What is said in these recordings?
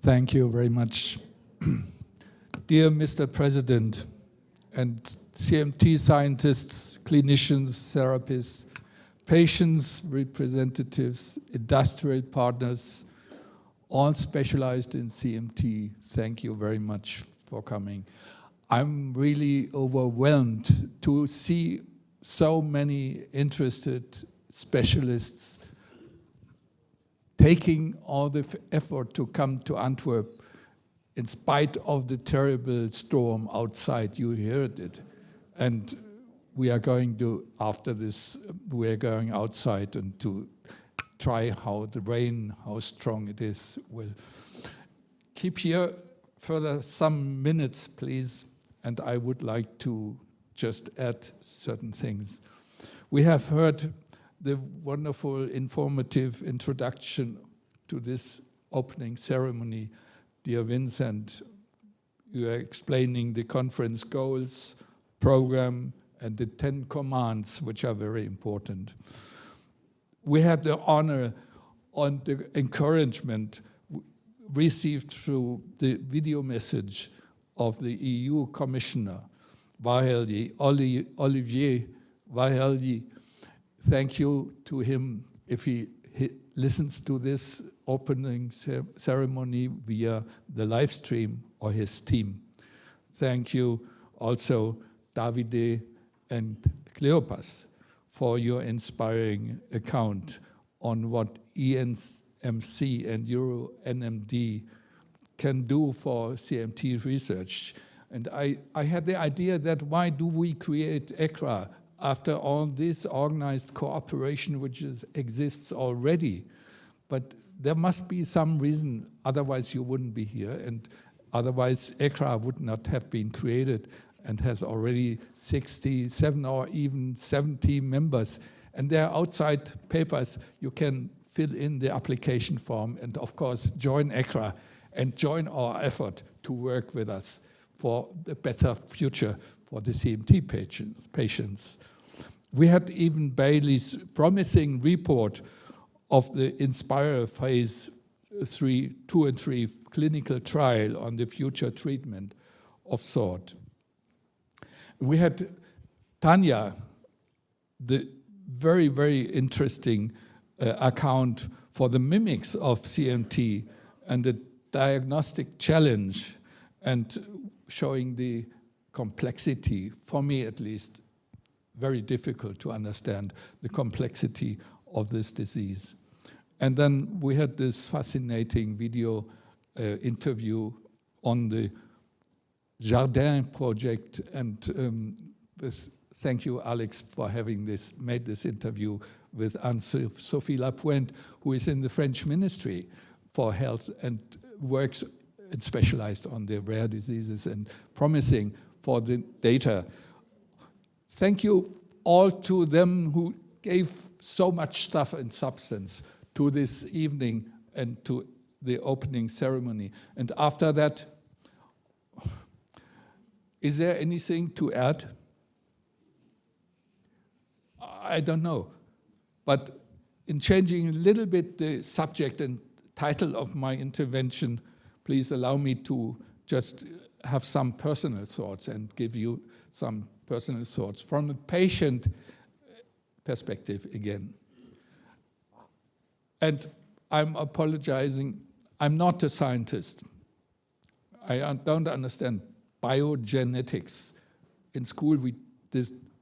Thank you very much. Dear Mr. President and CMT scientists, clinicians, therapists, patients, representatives, industrial partners, all specialized in CMT, thank you very much for coming. I'm really overwhelmed to see so many interested specialists taking all the effort to come to Antwerp in spite of the terrible storm outside. You heard it. And we are going to, after this, we are going outside and to try how the rain, how strong it is, will keep here further some minutes, please. And I would like to just add certain things. We have heard the wonderful, informative introduction to this opening ceremony. Dear Vincent, you are explaining the conference goals, program, and the 10 commands, which are very important. We had the honor and the encouragement received through the video message of the EU Commissioner, Olivier Vahely. Thank you to him if he listens to this opening ceremony via the live stream or his team. Thank you also, Davide and Cleopas, for your inspiring account on what ENMC and EuroNMD can do for CMT research. And I had the idea that why do we create ECRA after all this organized cooperation which exists already? But there must be some reason, otherwise you wouldn't be here, and otherwise ECRA would not have been created and has already 67 or even 70 members. And there are outside papers. You can fill in the application form and, of course, join ECRA and join our effort to work with us for a better future for the CMT patients. We had even Bailey's promising report of the INSPIRE phase 2 and 3 clinical trial on the future treatment of SORT. We had Tanya, the very, very interesting account for the mimics of CMT and the diagnostic challenge, and showing the complexity, for me at least, very difficult to understand the complexity of this disease. And then we had this fascinating video interview on the Jardin project, and thank you, Alex, for having made this interview with Anne-Sophie Lapointe, who is in the French Ministry for Health and works and specialized on the rare diseases and promising for the data. Thank you all to them who gave so much stuff and substance to this evening and to the opening ceremony. And after that, is there anything to add? I don't know. But in changing a little bit the subject and title of my intervention, please allow me to just have some personal thoughts and give you some personal thoughts from a patient perspective again. And I'm apologizing, I'm not a scientist. I don't understand biogenetics. In school,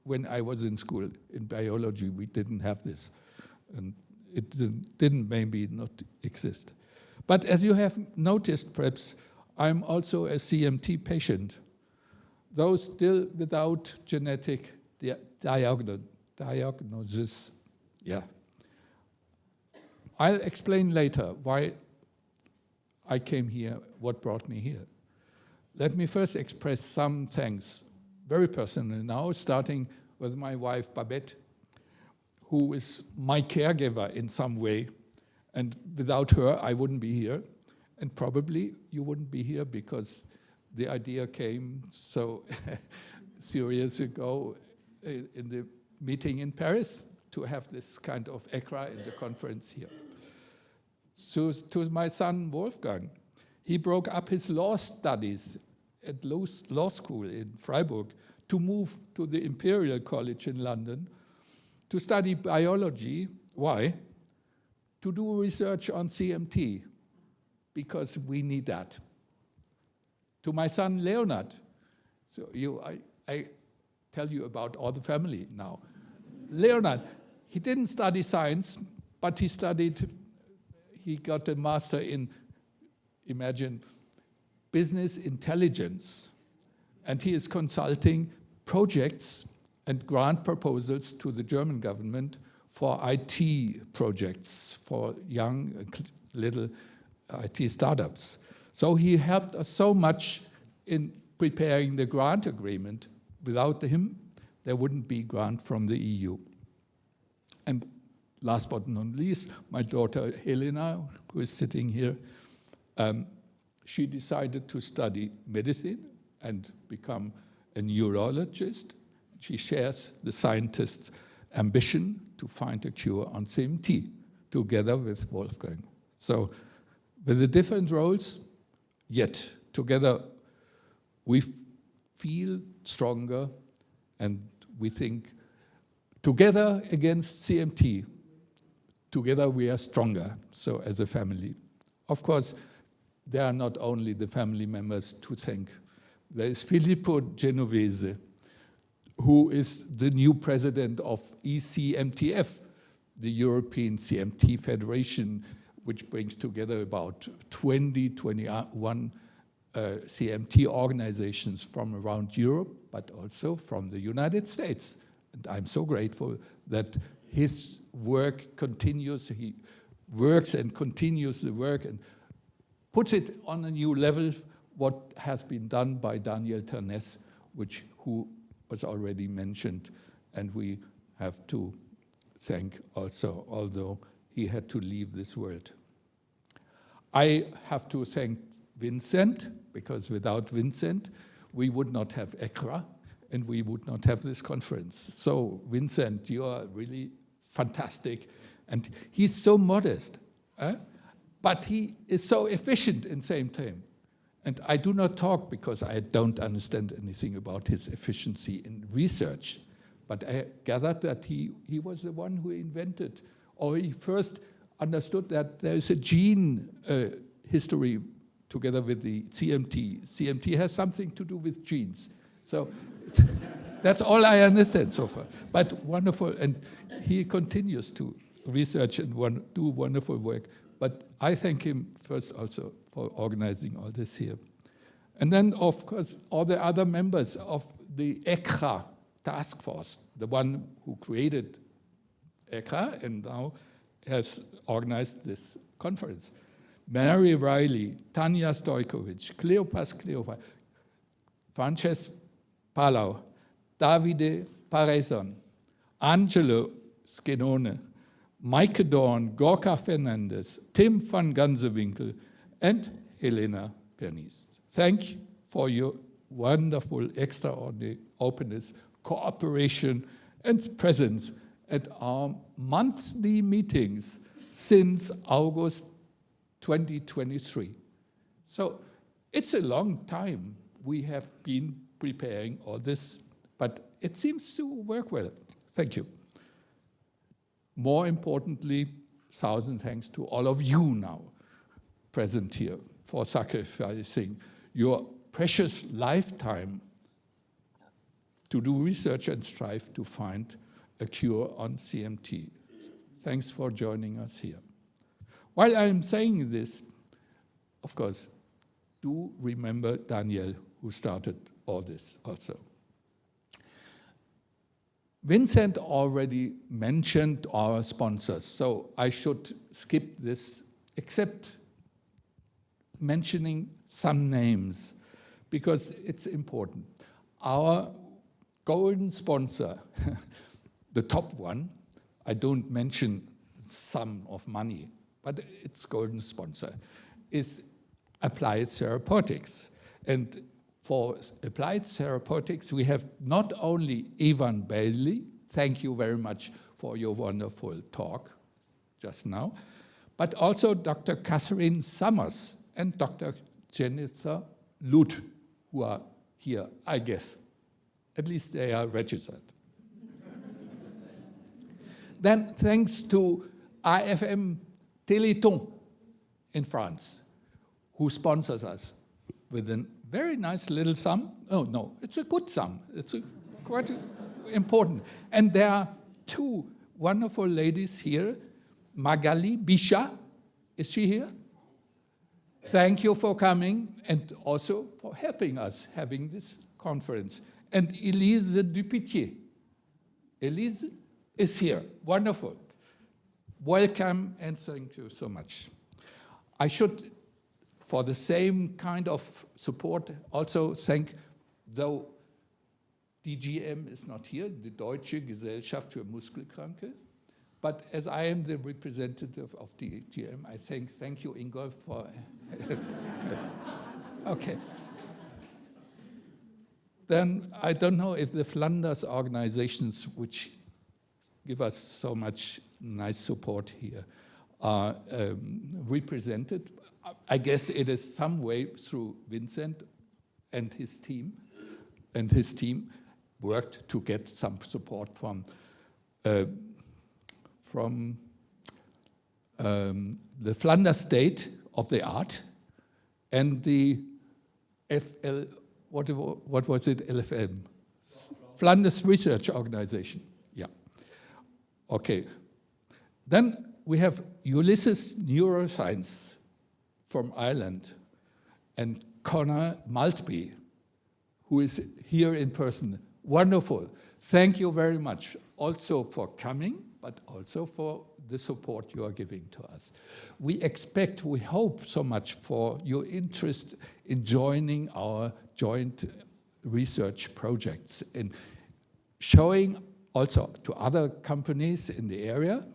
when I was in school in biology, we didn't have this. And it didn't maybe not exist. But as you have noticed, perhaps, I'm also a CMT patient, though still without genetic diagnosis. Yeah. I'll explain later why I came here, what brought me here. Let me first express some thanks, very personal now, starting with my wife, Babette, who is my caregiver in some way. And without her, I wouldn't be here. And probably you wouldn't be here because the idea came so 3 years ago in the meeting in Paris to have this kind of ECRA in the conference here. So to my son, Wolfgang, He broke up his law studies at law school in Freiburg to move to the Imperial College in London to study biology. Why? To do research on CMT, because we need that. To my son Leonard, so I tell you about all the family now. Leonard, he didn't study science, but he got a master in, imagine, business intelligence. And he is consulting projects and grant proposals to the German government for IT projects, for young little IT startups. So he helped us so much in preparing the grant agreement. Without him, there wouldn't be grant from the EU. And last but not least, my daughter Helena, who is sitting here, she decided to study medicine and become a neurologist. She shares the scientists' ambition to find a cure on CMT, together with Wolfgang. So with the different roles, yet together we feel stronger, and we think together against CMT, together we are stronger, so as a family. Of course, there are not only the family members to thank. There is Filippo Genovese, who is the new president of ECMTF, the European CMT Federation, which brings together about 21 CMT organizations from around Europe, but also from the United States. And I'm so grateful that his work continues. He works and continues the work and puts it on a new level, what has been done by Daniel Pernice, who was already mentioned, and we have to thank also, although he had to leave this world. I have to thank Vincent, because without Vincent, we would not have ECRA, and we would not have this conference. So, Vincent, you are really fantastic, and he's so modest, but he is so efficient in the same time. And I do not talk because I don't understand anything about his efficiency in research, but I gathered that he was the one who invented, or he first understood that there is a gene history together with the CMT. CMT has something to do with genes. So that's all I understand so far. But wonderful, and he continues to research and do wonderful work. But I thank him first also for organizing all this here. And then, of course, all the other members of the ECRA task force, the one who created ECRA and now has organized this conference. Mary Riley, Tanja Stojkovic, Kleopas Kleopa, Frances Palau, Davide Pareson, Angelo Skenone, Maike Dorn, Gorka Fernandez, Tim van Gansewinkel, and Helena Pernice. Thank you for your wonderful, extraordinary openness, cooperation, and presence at our monthly meetings since August 2023. So it's a long time we have been preparing all this, but it seems to work well. Thank you. More importantly, 1,000 thanks to all of you now present here for sacrificing your precious lifetime to do research and strive to find a cure on CMT. Thanks for joining us here. While I'm saying this, of course, do remember Daniel, who started all this also. Vincent already mentioned our sponsors, so I should skip this, except mentioning some names, because it's important. Our golden sponsor, the top one, I don't mention sum of money, but its golden sponsor, is Applied Therapeutics. And for Applied Therapeutics, we have not only Ivan Bailey, thank you very much for your wonderful talk just now, but also Dr. Catherine Summers and Dr. Jennifer Lut, who are here, I guess. At least they are registered. Then thanks to AFM Téléthon in France, who sponsors us with a very nice little sum. Oh, no, it's a good sum. It's quite important. And there are two wonderful ladies here. Magali Bisha, is she here? Thank you for coming and also for helping us having this conference. And Elise Dupitier. Elise is here. Wonderful. Welcome and thank you so much. I should, for the same kind of support, also thank, though DGM is not here, the Deutsche Gesellschaft für Muskelkranke, but as I am the representative of DGM, I thank you, Ingolf, for... Okay. Then I don't know if the Flanders organizations, which give us so much nice support here, are represented. I guess it is some way through Vincent and his team. And his team worked to get some support from the Flanders State of the Art and the FL, what was it, LFM? Flanders Research Organization, yeah. Okay, then we have Ulysses Neuroscience from Ireland and Connor Maltby, who is here in person. Wonderful. Thank you very much also for coming, but also for the support you are giving to us. We hope so much for your interest in joining our joint research projects and showing also to other companies in the area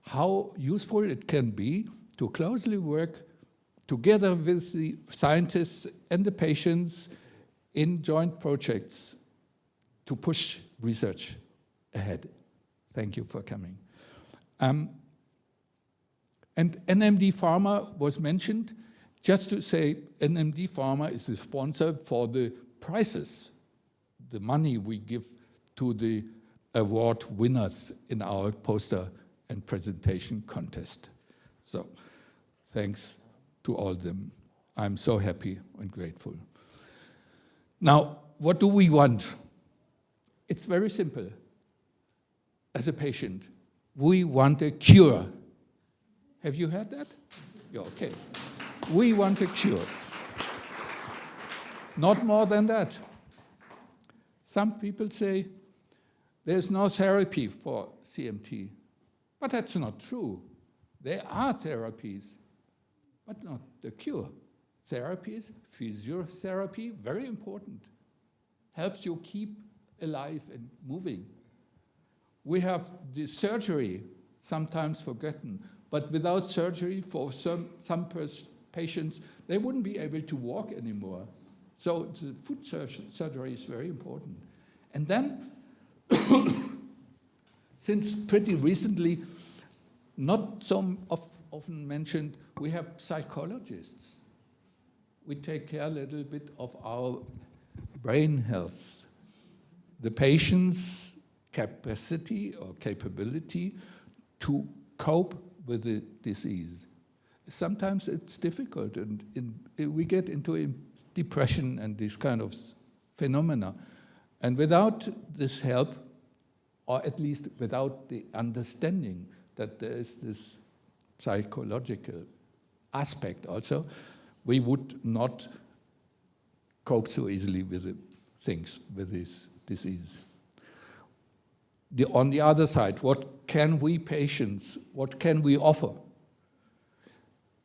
how useful it can be to closely work together with the scientists and the patients in joint projects to push research ahead. Thank you for coming. And NMD Pharma was mentioned. Just to say, NMD Pharma is the sponsor for the prizes, the money we give to the award winners in our poster and presentation contest. So thanks to all of them. I'm so happy and grateful. Now, what do we want? It's very simple. As a patient, we want a cure. Have you heard that? Yeah, okay. We want a cure. Not more than that. Some people say there's no therapy for CMT, but that's not true. There are therapies, but not the cure. Therapies, physiotherapy, very important. Helps you keep alive and moving. We have the surgery, sometimes forgotten, but without surgery for some patients, they wouldn't be able to walk anymore. So the foot surgery is very important. And then, since pretty recently, not so often mentioned, we have psychologists. We take care a little bit of our brain health. The patient's capacity or capability to cope with the disease. Sometimes it's difficult, and we get into depression and these kind of phenomena. And without this help, or at least without the understanding that there is this psychological aspect also, we would not cope so easily with the things, with this disease. On the other side, what can we patients, what can we offer?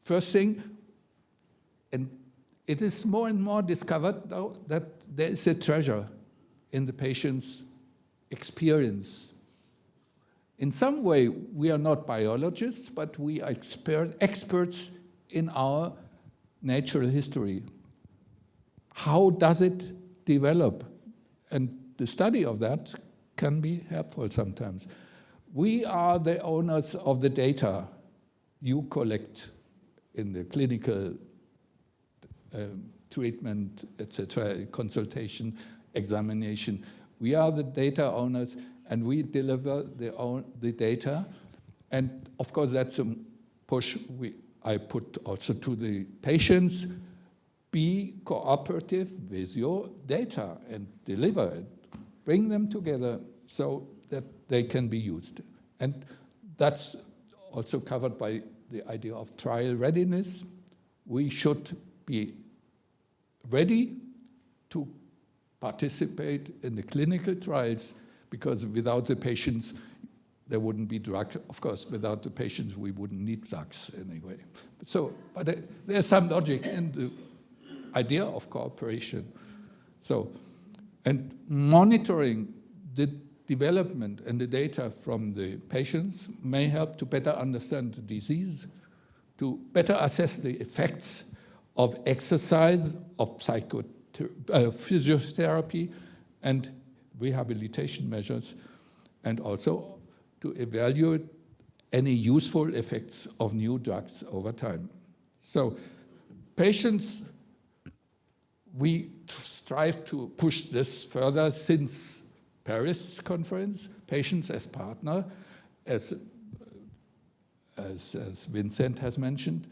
First thing, and it is more and more discovered now that there is a treasure in the patient's experience. In some way, we are not biologists, but we are experts in our natural history. How does it develop? And the study of that can be helpful sometimes. We are the owners of the data you collect in the clinical treatment, etc., consultation, examination. We are the data owners, and we deliver the data. And of course, that's a push I put also to the patients. Be cooperative with your data and deliver it. Bring them together so that they can be used. And that's also covered by the idea of trial readiness. We should be ready to participate in the clinical trials, because without the patients, there wouldn't be drugs. Of course, without the patients, we wouldn't need drugs anyway. So, but there's some logic in the idea of cooperation. So, and monitoring the development and the data from the patients may help to better understand the disease, to better assess the effects of exercise, of physiotherapy and rehabilitation measures, and also to evaluate any useful effects of new drugs over time. So patients, we strive to push this further since Paris conference. Patients as partner, as Vincent has mentioned,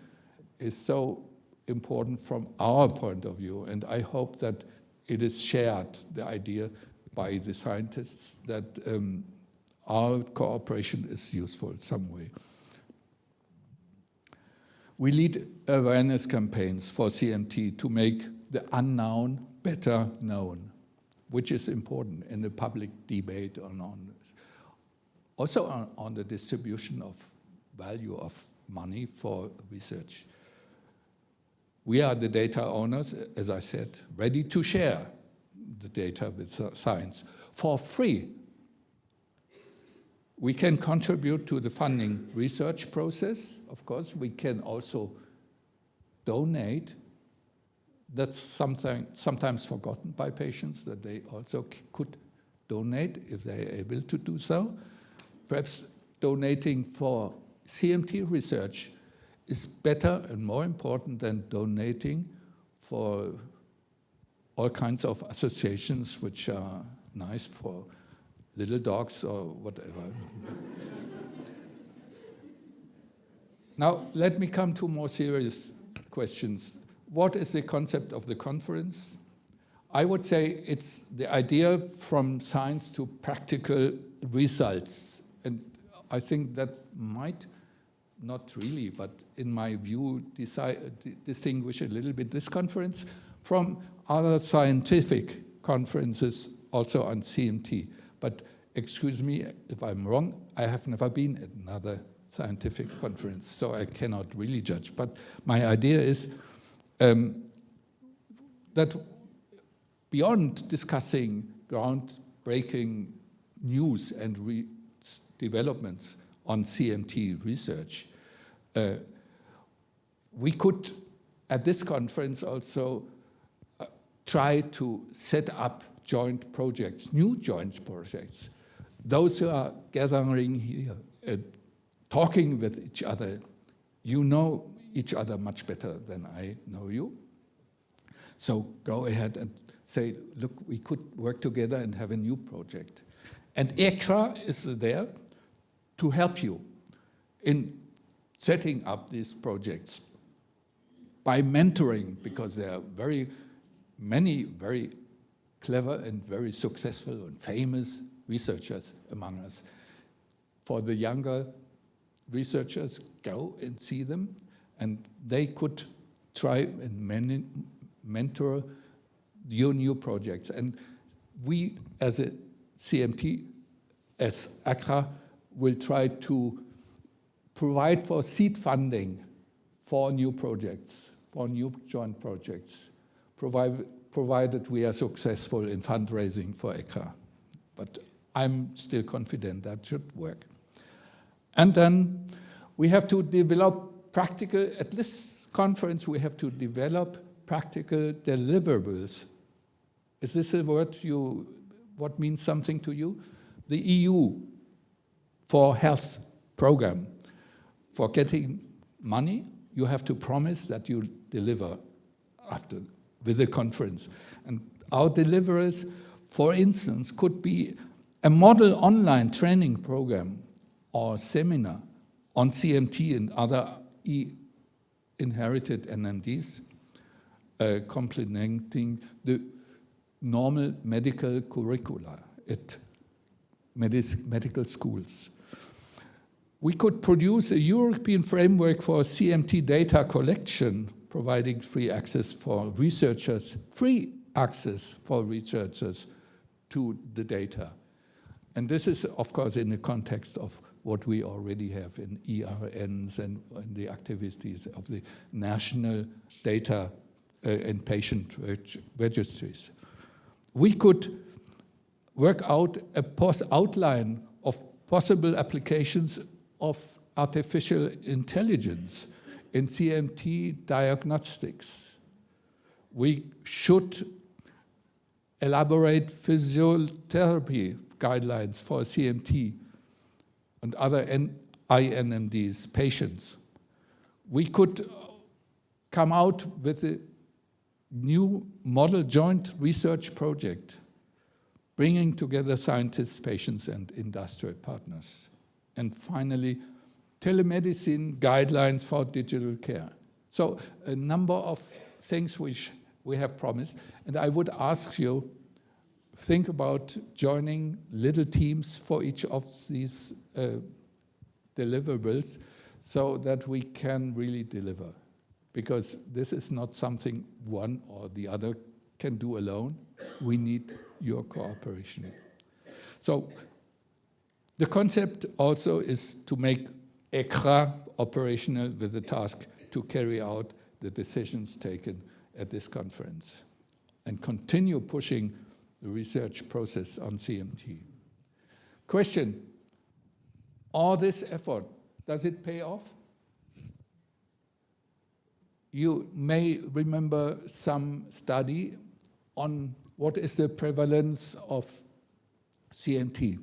is so important from our point of view. And I hope that it is shared, the idea, by the scientists that our cooperation is useful in some way. We lead awareness campaigns for CMT to make the unknown better known, which is important in the public debate on this. Also on the distribution of value of money for research. We are the data owners, as I said, ready to share the data with science for free. We can contribute to the funding research process. Of course, we can also donate. That's sometimes forgotten by patients, that they also could donate if they're able to do so. Perhaps donating for CMT research is better and more important than donating for all kinds of associations which are nice for little dogs or whatever. Now, let me come to more serious questions. What is the concept of the conference? I would say it's the idea from science to practical results. And I think that might not really, but in my view, distinguish a little bit this conference from other scientific conferences also on CMT. But excuse me if I'm wrong, I have never been at another scientific conference, so I cannot really judge. But my idea is that beyond discussing groundbreaking news and developments on CMT research, we could, at this conference also, try to set up joint projects, new joint projects. Those who are gathering here, talking with each other, you know each other much better than I know you. So go ahead and say, look, we could work together and have a new project. And ECRA is there to help you in setting up these projects by mentoring, because there are many very clever and very successful and famous researchers among us. For the younger researchers, go and see them, and they could try and mentor your new projects. And we, as a CMT, as ACRA, will try to provide for seed funding for new projects, for new joint projects, provided we are successful in fundraising for ACRA. But I'm still confident that should work. And then we have to develop practical, at this conference, we have to develop practical deliverables. Is this a word what means something to you? The EU for health program, for getting money, you have to promise that you deliver with the conference. And our deliverers, for instance, could be a model online training program or seminar on CMT and other inherited NMDs, complementing the normal medical curricula at medical schools. We could produce a European framework for CMT data collection, providing free access for researchers to the data. And this is, of course, in the context of what we already have in ERNs and the activities of the national data and patient registries. We could work out a outline of possible applications of artificial intelligence in CMT diagnostics. We should elaborate physiotherapy guidelines for CMT and other INMDs patients. We could come out with a new model joint research project, bringing together scientists, patients, and industrial partners. And finally, telemedicine guidelines for digital care. So a number of things which we have promised. And I would ask you, think about joining little teams for each of these deliverables so that we can really deliver. Because this is not something one or the other can do alone. We need your cooperation. So the concept also is to make ECRA operational with the task to carry out the decisions taken at this conference and continue pushing the research process on CMT. Question, all this effort, does it pay off? You may remember some study on what is the prevalence of CMT.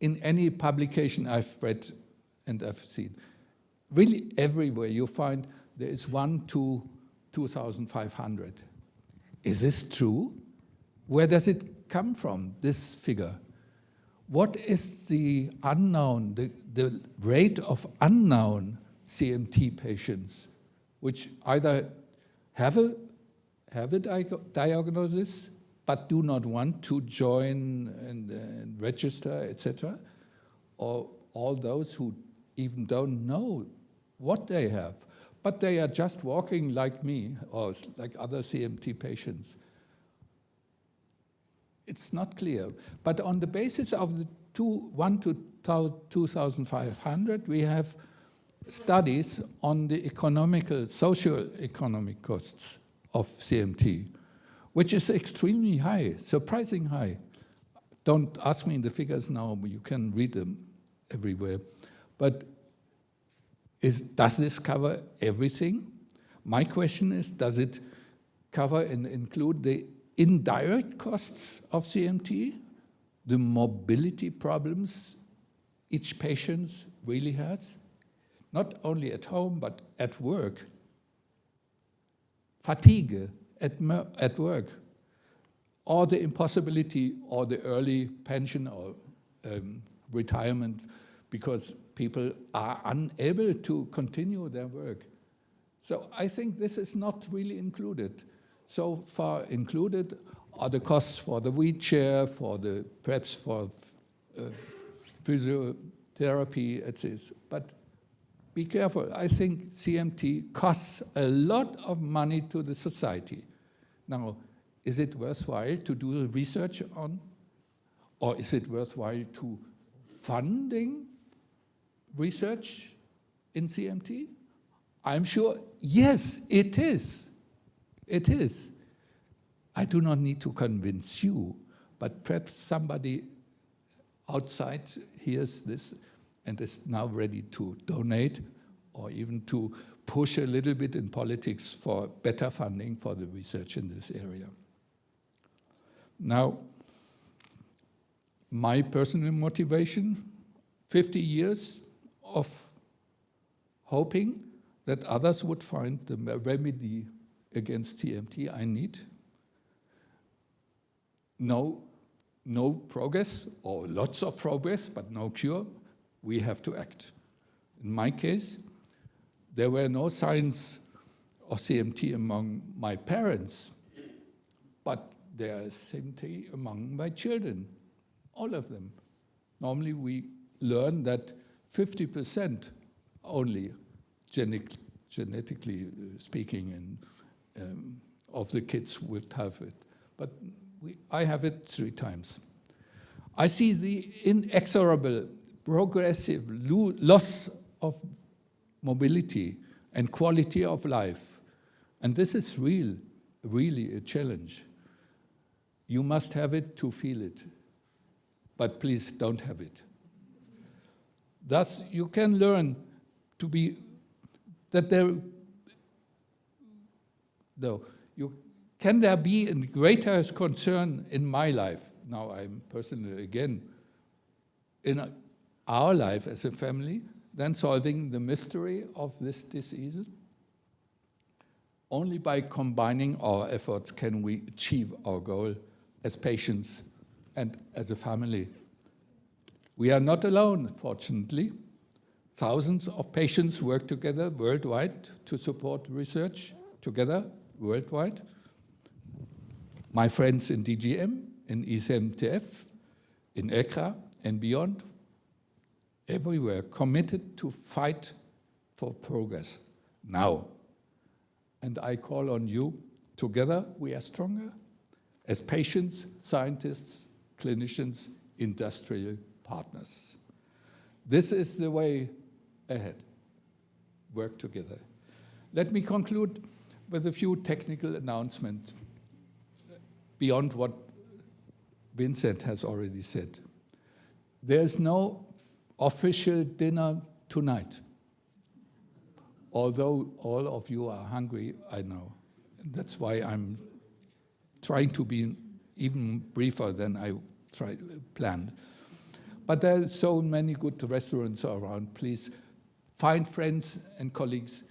In any publication I've read and I've seen, really everywhere you find there is 1 to 2,500. Is this true? Where does it come from, this figure? What is the unknown, the rate of unknown CMT patients which either have a diagnosis but do not want to join and register, etc., or all those who even don't know what they have, but they are just walking like me or like other CMT patients. It's not clear. But on the basis of the 1 to 2,500, we have studies on the socio-economic costs of CMT, which is extremely high, surprising high. Don't ask me the figures now, but you can read them everywhere. But does this cover everything? My question is, does it cover and include the indirect costs of CMT, the mobility problems each patient really has, not only at home, but at work, fatigue at work, or the impossibility or the early pension or retirement because people are unable to continue their work. So I think this is not really included. So far included are the costs for the wheelchair, perhaps for physiotherapy, etc. But be careful. I think CMT costs a lot of money to the society. Now, is it worthwhile to do research on, or is it worthwhile to funding research in CMT? I'm sure, yes, it is. It is. I do not need to convince you, but perhaps somebody outside hears this and is now ready to donate or even to push a little bit in politics for better funding for the research in this area. Now, my personal motivation, 50 years of hoping that others would find the remedy against CMT I need? No progress, or lots of progress, but no cure. We have to act. In my case, there were no signs of CMT among my parents, but there is CMT among my children, all of them. Normally we learn that 50% only, genetically speaking, of the kids would have it. But I have it 3 times. I see the inexorable, progressive loss of mobility and quality of life. And this is really a challenge. You must have it to feel it, but please don't have it. Thus, you can learn to be, can there be a greater concern in my life? Now I'm personally, again, in our life as a family, than solving the mystery of this disease? Only by combining our efforts can we achieve our goal as patients and as a family. We are not alone, fortunately. Thousands of patients work together worldwide to support research together worldwide. My friends in DGM, in ICMTF, in ECRA, and beyond, everywhere committed to fight for progress now. And I call on you, together we are stronger, as patients, scientists, clinicians, industrial partners. This is the way ahead. Work together. Let me conclude with a few technical announcements beyond what Vincent has already said. There is no official dinner tonight. Although all of you are hungry, I know. That's why I'm trying to be even briefer than I planned. But there are so many good restaurants around. Please find friends and colleagues,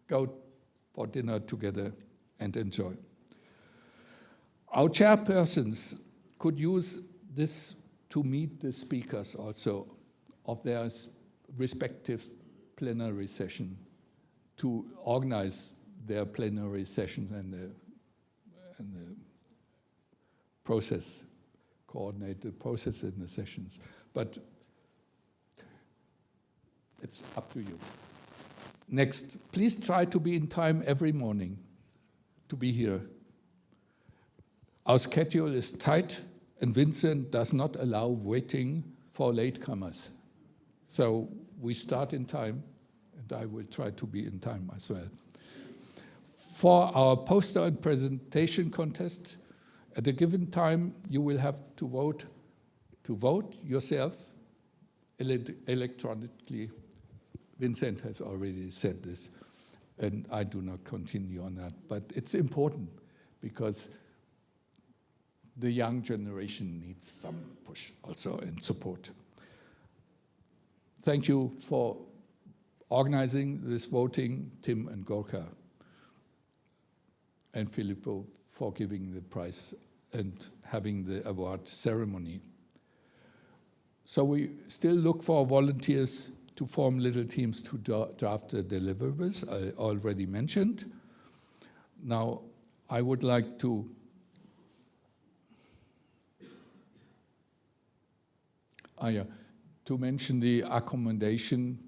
go for dinner together and enjoy. Our chairpersons could use this to meet the speakers also of their respective plenary session, to organize their plenary sessions and the process, coordinate the process in the sessions. But it's up to you. Next, please try to be in time every morning to be here. Our schedule is tight, and Vincent does not allow waiting for latecomers. So we start in time, and I will try to be in time as well. For our poster and presentation contest, at a given time, you will have to vote yourself electronically. Vincent has already said this, and I do not continue on that. But it's important because the young generation needs some push also and support. Thank you for organizing this voting, Tim and Gorka, and Filippo for giving the prize and having the award ceremony. So we still look for volunteers to form little teams to draft the deliverables I already mentioned. Now, I would like to mention the accommodation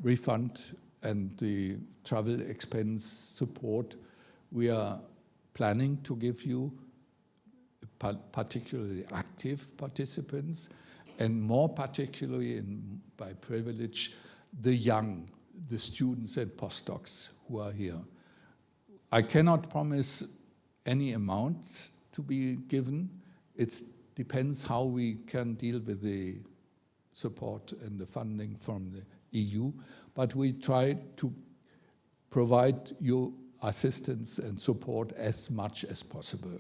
refund and the travel expense support. We are planning to give you particularly active participants, and more particularly by privilege, the young, the students and postdocs who are here. I cannot promise any amounts to be given. It depends how we can deal with the support and the funding from the EU, but we try to provide you assistance and support as much as possible.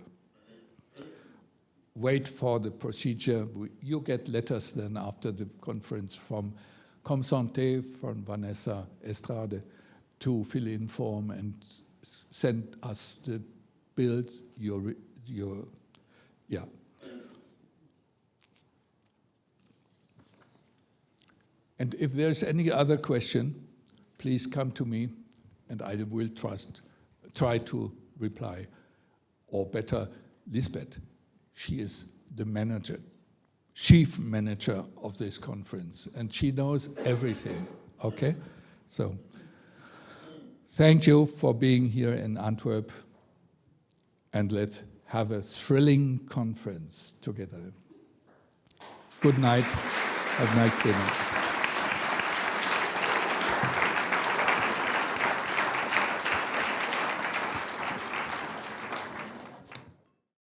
Wait for the procedure. You get letters then after the conference from ComSanté, from Vanessa Estrade, to fill in form and send us the build, yeah. And if there's any other question, please come to me, and I will try to reply. Or better, Lisbeth, she is the manager, chief manager of this conference, and she knows everything, okay? So, thank you for being here in Antwerp, and let's have a thrilling conference together. Good night, have a nice dinner.